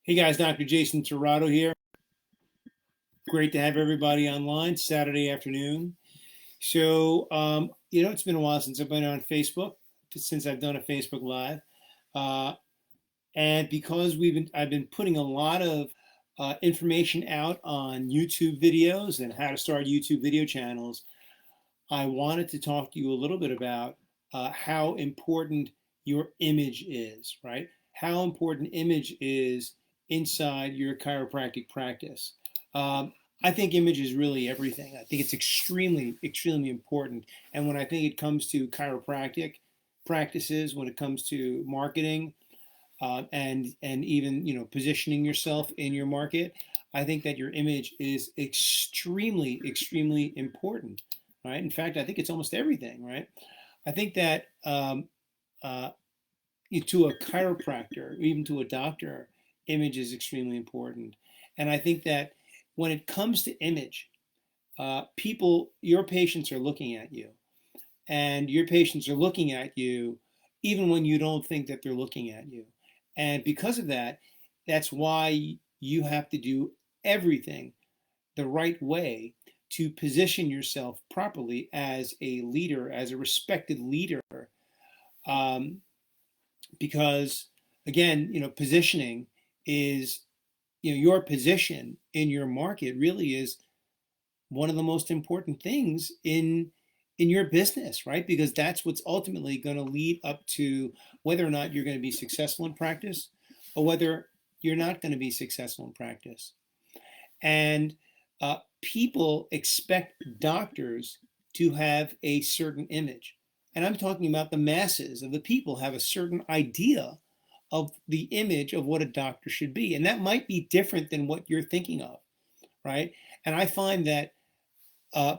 Hey guys, Dr. Jason Tirado here. Great to have everybody online Saturday afternoon. So, it's been a while since I've been on Facebook, since I've done a Facebook Live, uh, and because I've been putting a lot of information out on YouTube videos and how to start YouTube video channels. I wanted to talk to you a little bit about how important your image is, right? How important image is inside your chiropractic practice. Um, I think image is really everything. I think it's extremely, extremely important. And when I think it comes to chiropractic practices, when it comes to marketing, and even positioning yourself in your market, I think that your image is extremely, extremely important, right? In fact, I think it's almost everything, right? I think that uh, to a chiropractor, or even to a doctor, image is extremely important. And I think that when it comes to image, your patients are looking at you, and your patients are looking at you even when you don't think that they're looking at you. And because of that, that's why you have to do everything the right way to position yourself properly as a leader, as a respected leader. Um, because again, positioning is, your position in your market really is one of the most important things in your business, right? Because that's what's ultimately going to lead up to whether or not you're going to be successful in practice or whether you're not going to be successful in practice. And people expect doctors to have a certain image. And I'm talking about the masses of the people have a certain idea of the image of what a doctor should be. And that might be different than what you're thinking of, right? And I find that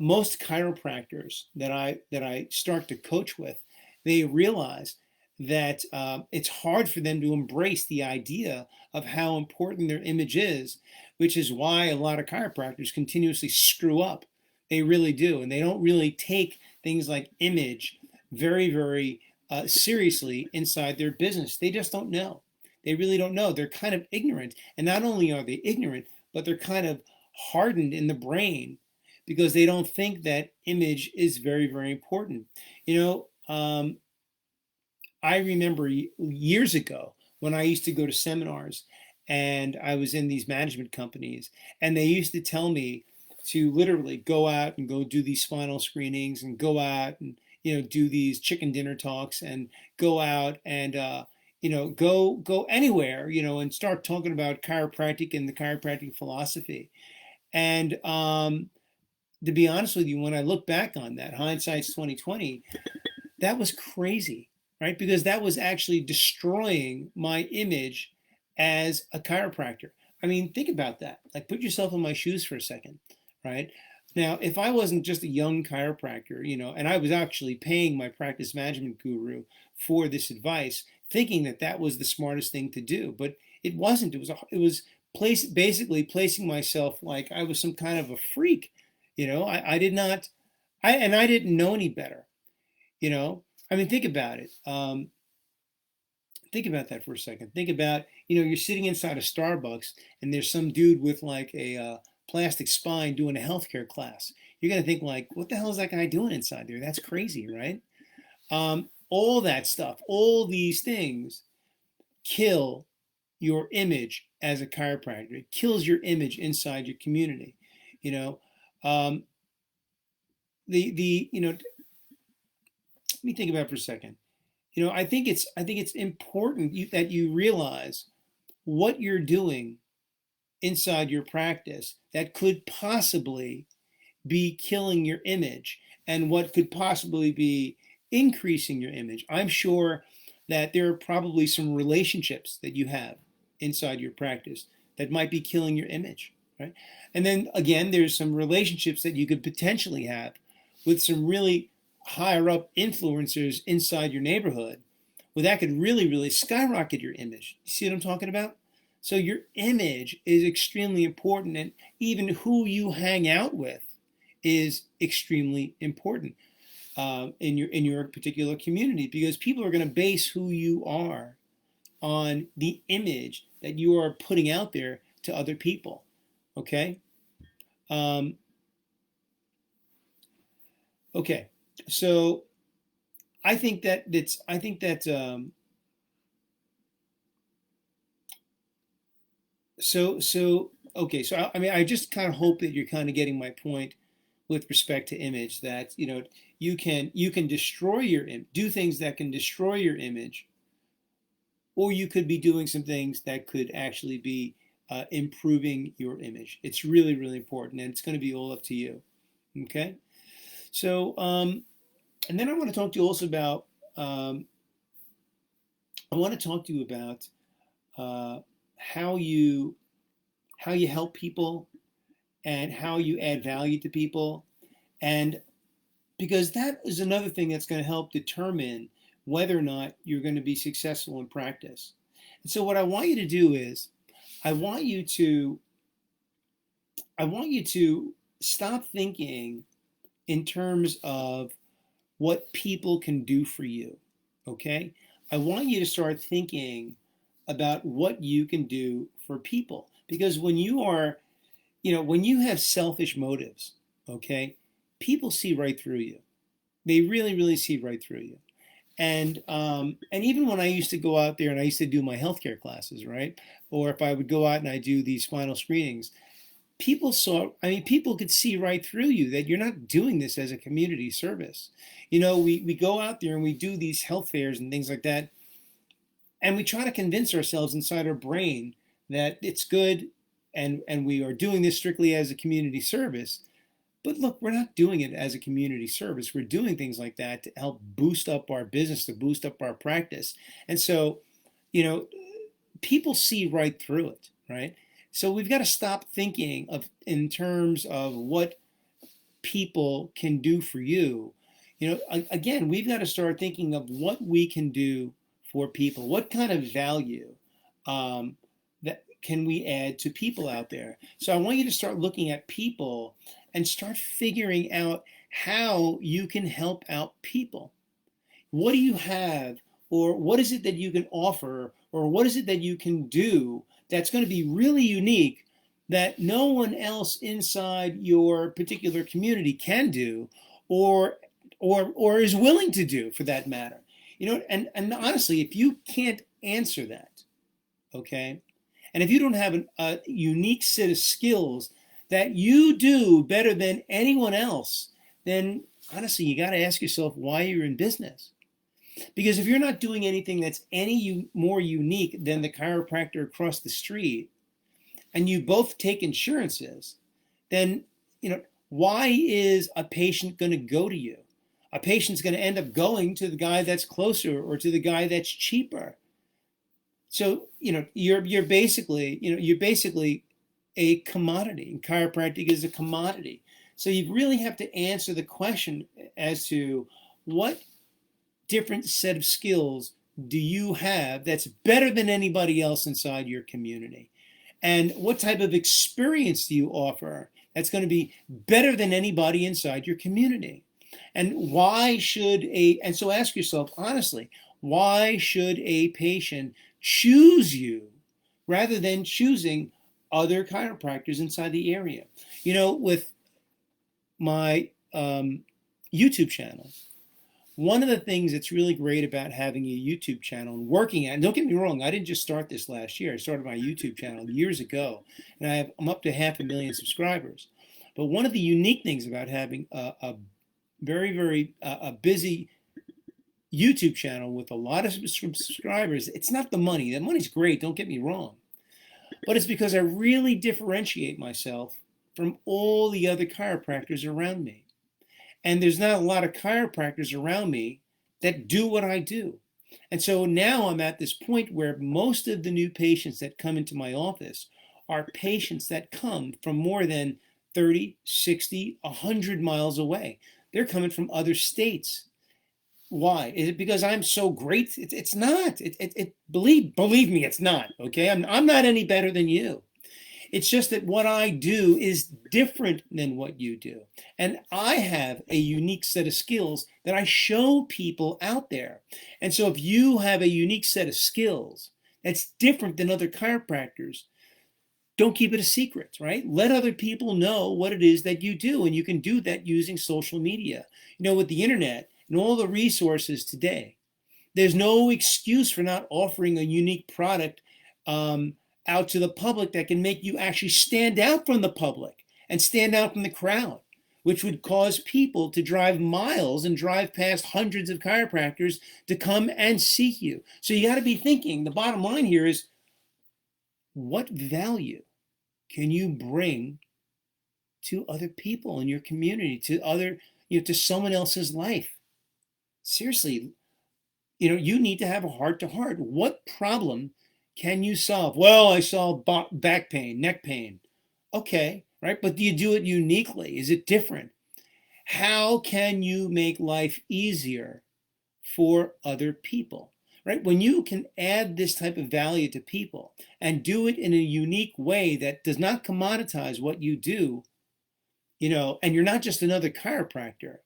most chiropractors that I start to coach with, they realize that it's hard for them to embrace the idea of how important their image is, which is why a lot of chiropractors continuously screw up. They really do, and they don't really take things like image very, very seriously inside their business. They just don't know. They really don't know. They're kind of ignorant, and not only are they ignorant, but they're kind of hardened in the brain because they don't think that image is very, very important. I remember years ago when I used to go to seminars and I was in these management companies, and they used to tell me to literally go out and go do these spinal screenings and go out and do these chicken dinner talks and go out and go anywhere and start talking about chiropractic and the chiropractic philosophy. And to be honest with you, when I look back on that, hindsight's 2020, that was crazy, right? Because that was actually destroying my image as a chiropractor. I mean, think about that. Like, put yourself in my shoes for a second, right? Now, if I wasn't just a young chiropractor, and I was actually paying my practice management guru for this advice, thinking that that was the smartest thing to do, but it wasn't. It was basically placing myself like I was some kind of a freak. I did not, I didn't know any better. I mean, think about it. Think about that for a second. Think about, you're sitting inside a Starbucks and there's some dude with like a plastic spine doing a healthcare class. You're going to think like, what the hell is that guy doing inside there? That's crazy, right? All that stuff, all these things kill your image as a chiropractor. It kills your image inside your community. You know, um, let me think about it for a second. I think it's important that you realize what you're doing inside your practice that could possibly be killing your image and what could possibly be increasing your image. I'm sure that there are probably some relationships that you have inside your practice that might be killing your image, right? And then again, there's some relationships that you could potentially have with some really higher up influencers inside your neighborhood, well, that could really, really skyrocket your image. You see what I'm talking about? So your image is extremely important, and even who you hang out with is extremely important in your particular community, because people are going to base who you are on the image that you are putting out there to other people. Okay. Um, okay. So I think that it's. I think that. So okay. So I mean, I just kind of hope that you're kind of getting my point with respect to image. That you can destroy your do things that can destroy your image, or you could be doing some things that could actually be improving your image. It's really, really important, and it's going to be all up to you. Okay. So, and then I want to talk to you also about. I want to talk to you about uh, how you how you help people and how you add value to people, and because that is another thing that's going to help determine whether or not you're going to be successful in practice. And so, what I want you to do is, I want you to I want you to stop thinking in terms of what people can do for you. Okay? I want you to start thinking about what you can do for people. Because when you have selfish motives, okay, people see right through you. They really, really see right through you. And even when I used to go out there and I used to do my healthcare classes, right? Or if I would go out and I do these final screenings, people could see right through you that you're not doing this as a community service. We go out there and we do these health fairs and things like that, and we try to convince ourselves inside our brain that it's good, and we are doing this strictly as a community service. But look, we're not doing it as a community service. We're doing things like that to help boost up our business, to boost up our practice. And so, you know, people see right through it, right? So we've got to stop thinking of in terms of what people can do for you. Again, we've got to start thinking of what we can do for people. What kind of value that can we add to people out there? So I want you to start looking at people and start figuring out how you can help out people. What do you have, or what is it that you can offer, or what is it that you can do that's going to be really unique that no one else inside your particular community can do, or is willing to do, for that matter? And honestly, if you can't answer that, okay, and if you don't have a unique set of skills that you do better than anyone else, then honestly, you got to ask yourself why you're in business. Because if you're not doing anything that's any more unique than the chiropractor across the street, and you both take insurances, then why is a patient going to go to you? A patient's going to end up going to the guy that's closer or to the guy that's cheaper. So you're basically a commodity, and chiropractic is a commodity. So you really have to answer the question as to what different set of skills do you have that's better than anybody else inside your community? And what type of experience do you offer that's going to be better than anybody inside your community? And so ask yourself honestly, why should a patient choose you rather than choosing other chiropractors inside the area? With my YouTube channel, one of the things that's really great about having a YouTube channel and working at, and don't get me wrong, I didn't just start this last year. I started my YouTube channel years ago, and I'm up to 500,000 subscribers. But one of the unique things about having a very, very busy YouTube channel with a lot of subscribers, it's not the money. The money's great, don't get me wrong. But it's because I really differentiate myself from all the other chiropractors around me. And there's not a lot of chiropractors around me that do what I do. And so now I'm at this point where most of the new patients that come into my office are patients that come from more than 30, 60, 100 miles away. They're coming from other states. Why? Is it because I'm so great? It's not. Believe me, it's not. Okay, I'm not any better than you. It's just that what I do is different than what you do. And I have a unique set of skills that I show people out there. And so if you have a unique set of skills That's different than other chiropractors. Don't keep it a secret, right? Let other people know what it is that you do. And you can do that using social media. With the internet and all the resources today, there's no excuse for not offering a unique product um, out to the public that can make you actually stand out from the public and stand out from the crowd, which would cause people to drive miles and drive past hundreds of chiropractors to come and see you. So you got to be thinking, the bottom line here is, what value can you bring to other people in your community, to someone else's life? Seriously, you need to have a heart to heart. What problem can you solve? Well, I solve back pain, neck pain. Okay, right? But do you do it uniquely? Is it different? How can you make life easier for other people? Right? When you can add this type of value to people and do it in a unique way that does not commoditize what you do, and you're not just another chiropractor,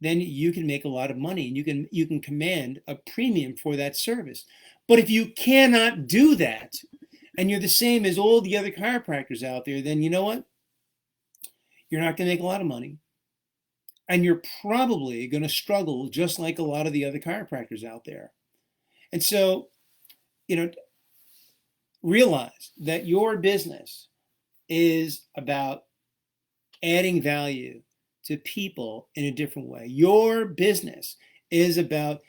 then you can make a lot of money and you can command a premium for that service. But if you cannot do that and you're the same as all the other chiropractors out there, then you know what? You're not going to make a lot of money. And you're probably going to struggle just like a lot of the other chiropractors out there. And so, realize that your business is about adding value to people in a different way. Your business is about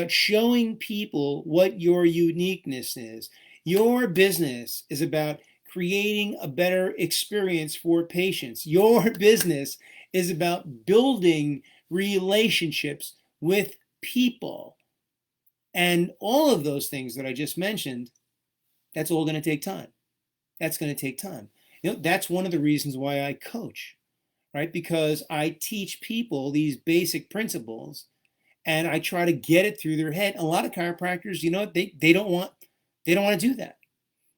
showing people what your uniqueness is. Your business is about creating a better experience for patients. Your business is about building relationships with people. And all of those things that I just mentioned, that's all going to take time. That's going to take time. That's one of the reasons why I coach, right? Because I teach people these basic principles and I try to get it through their head. A lot of chiropractors, they don't want to do that.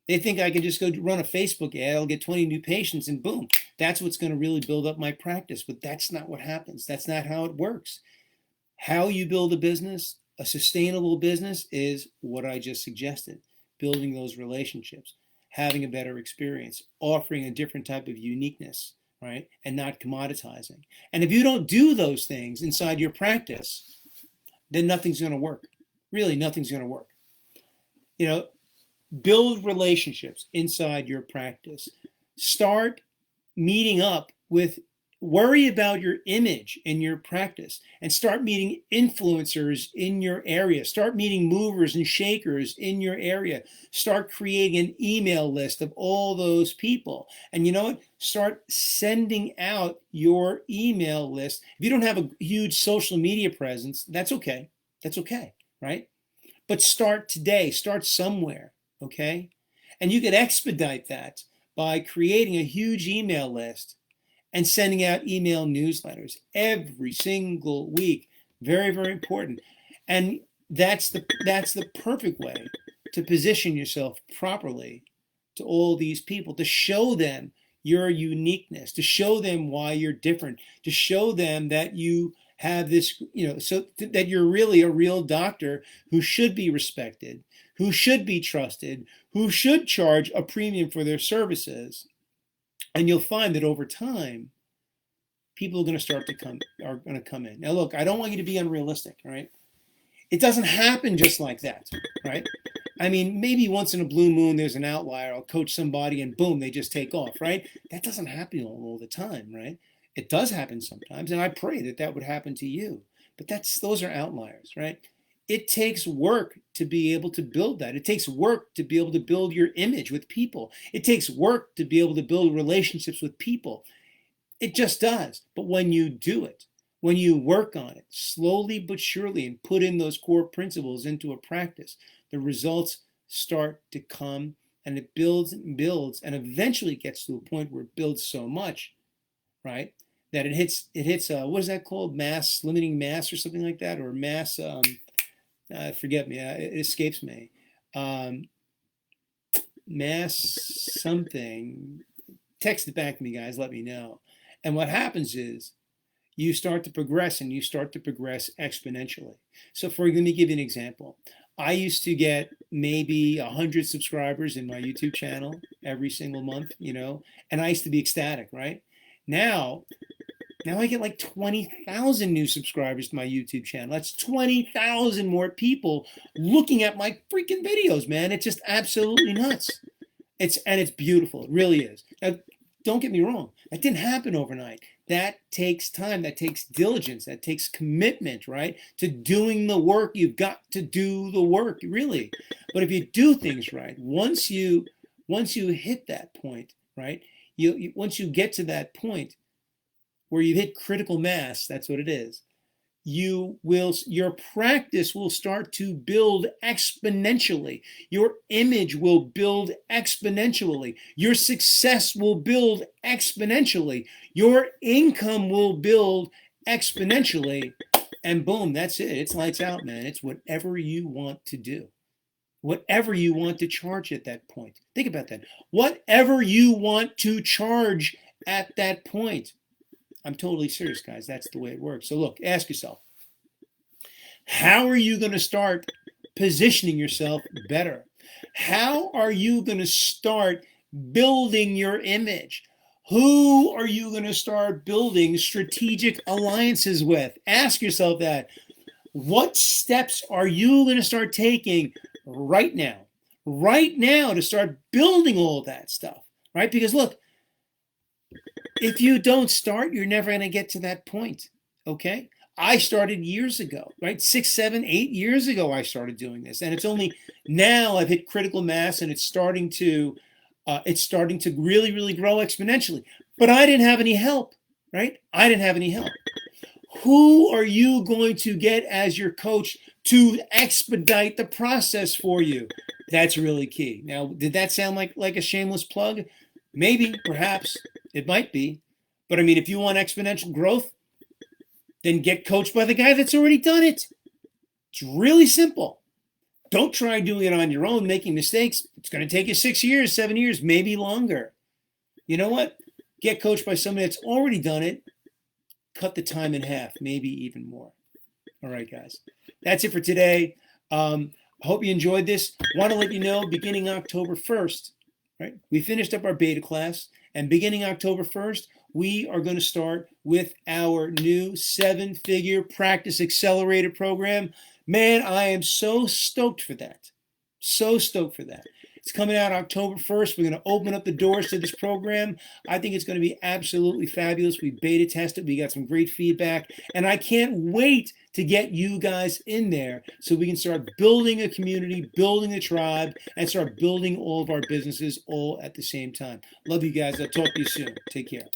They think I can just go run a Facebook ad, I'll get 20 new patients and boom, that's what's going to really build up my practice. But that's not what happens. That's not how it works. How you build a business, a sustainable business, is what I just suggested. Building those relationships, having a better experience, offering a different type of uniqueness, right? And not commoditizing. And if you don't do those things inside your practice, then nothing's going to work. Really, nothing's going to work. Build relationships inside your practice. Start meeting up worry about your image in your practice and start meeting influencers in your area. Start meeting movers and shakers in your area. Start creating an email list of all those people. And you know what? Start sending out your email list. If you don't have a huge social media presence, that's okay. That's okay, right? But start today. Start somewhere, okay? And you can expedite that by creating a huge email list and sending out email newsletters every single week. Very, very important. And that's the perfect way to position yourself properly to all these people, to show them your uniqueness, to show them why you're different, to show them that you have this, so that you're really a real doctor who should be respected, who should be trusted, who should charge a premium for their services. And you'll find that over time, people are going to come in. Now, look, I don't want you to be unrealistic, right? It doesn't happen just like that, right? I mean, maybe once in a blue moon, there's an outlier. I'll coach somebody and boom, they just take off, right? That doesn't happen all the time, right? It does happen sometimes, and I pray that would happen to you. But those are outliers, right? It takes work to be able to build that. It takes work to be able to build your image with people. It takes work to be able to build relationships with people. It just does. But when you do it, when you work on it slowly but surely and put in those core principles into a practice, the results start to come, and it builds and builds, and eventually gets to a point where it builds so much, right, that it hits what is that called? Limiting mass or something like that, or mass, forget me, it escapes me. Mass something. Text it back to me, guys, let me know. And what happens is you start to progress, and you start to progress exponentially. So let me give you an example. I used to get maybe 100 subscribers in my YouTube channel every single month, and I used to be ecstatic, right? Now, now I get like 20,000 new subscribers to my YouTube channel. That's 20,000 more people looking at my freaking videos, man. It's just absolutely nuts. It's beautiful. It really is. Now, don't get me wrong. That didn't happen overnight. That takes time. That takes diligence. That takes commitment, right? To doing the work. You've got to do the work, really. But if you do things right, once you hit that point, right? Once you get to that point where you hit critical mass, that's what it is. Your practice will start to build exponentially. Your image will build exponentially. Your success will build exponentially. Your income will build exponentially. And boom, that's it. It's lights out, man. It's whatever you want to do. Whatever you want to charge at that point. Think about that. Whatever you want to charge at that point. I'm totally serious, guys. That's the way it works. So look, ask yourself, how are you going to start positioning yourself better? How are you going to start building your image? Who are you going to start building strategic alliances with? Ask yourself that. What steps are you going to start taking right now? Right now to start building all that stuff, right? Because look, if you don't start, you're never going to get to that point, okay? I started years ago, right? 6, 7, 8 years ago, I started doing this. And it's only now I've hit critical mass and it's starting to really, really grow exponentially. But I didn't have any help, right? I didn't have any help. Who are you going to get as your coach to expedite the process for you? That's really key. Now, did that sound like a shameless plug? Maybe, perhaps. It might be. But I mean, if you want exponential growth, then get coached by the guy that's already done it. It's really simple. Don't try doing it on your own, making mistakes. It's going to take you 6 years, 7 years, maybe longer. You know what? Get coached by somebody that's already done it. Cut the time in half, maybe even more. All right, guys. That's it for today. I hope you enjoyed this. Want to let you know, beginning October 1st, right? We finished up our beta class. And beginning October 1st, we are going to start with our new 7-figure practice accelerator program. Man, I am so stoked for that. So stoked for that. It's coming out October 1st. We're going to open up the doors to this program. I think it's going to be absolutely fabulous. We beta tested. We got some great feedback. And I can't wait to get you guys in there so we can start building a community, building a tribe, and start building all of our businesses all at the same time. Love you guys. I'll talk to you soon. Take care.